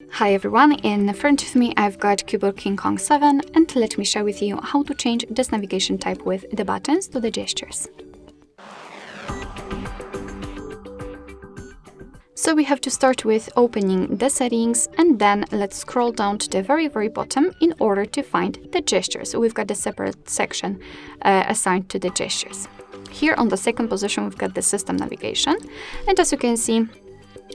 Hi everyone, in front of me I've got CUBOT King Kong 7 and let me share with you how to change this navigation type with the buttons to the gestures. So we have to start with opening the settings and then let's scroll down to the very bottom in order to find the gestures. So we've got a separate section assigned to the gestures. Here on the second position we've got the system navigation, and as you can see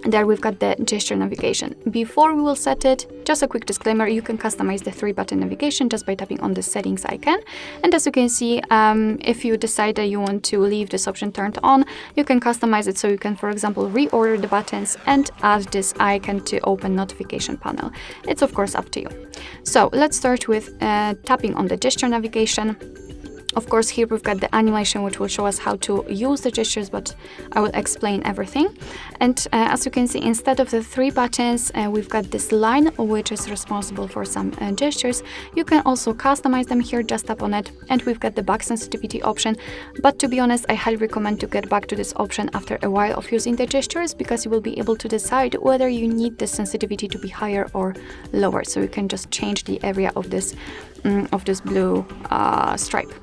there we've got the gesture navigation. Before we will set it, just a quick disclaimer, you can customize the 3-button navigation just by tapping on the settings icon. And as you can see, if you decide that you want to leave this option turned on, you can customize it so you can, for example, reorder the buttons and add this icon to open notification panel. It's of course up to you. So let's start with tapping on the gesture navigation. Of course, here we've got the animation which will show us how to use the gestures, but I will explain everything. And as you can see, instead of the 3 buttons, we've got this line which is responsible for some gestures. You can also customize them here, just tap on it, and we've got the back sensitivity option. But to be honest, I highly recommend to get back to this option after a while of using the gestures, because you will be able to decide whether you need the sensitivity to be higher or lower. So you can just change the area of this blue stripe.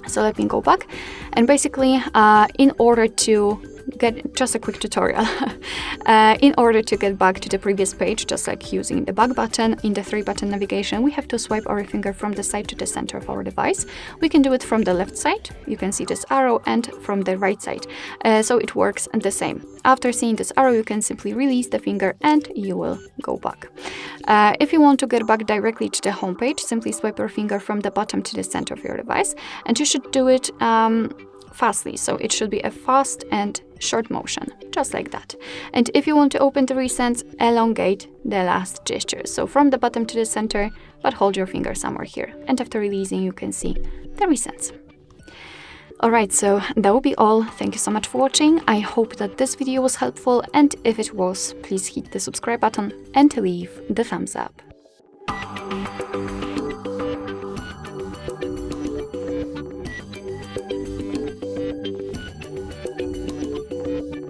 So let me go back, and basically in order to get just a quick tutorial in order to get back to the previous page, just like using the back button in the 3-button navigation, we have to swipe our finger from the side to the center of our device. We can do it from the left side, you can see this arrow, and from the right side, so it works the same. After seeing this arrow, you can simply release the finger and you will go back. If you want to get back directly to the home page, simply swipe your finger from the bottom to the center of your device, and you should do it fastly, so it should be a fast and short motion, just like that. And if you want to open the recents, elongate the last gesture, so from the bottom to the center, but hold your finger somewhere here, and after releasing you can see the recents. Alright, so that will be all. Thank you so much for watching. I hope that this video was helpful, and if it was, please hit the subscribe button and leave the thumbs up.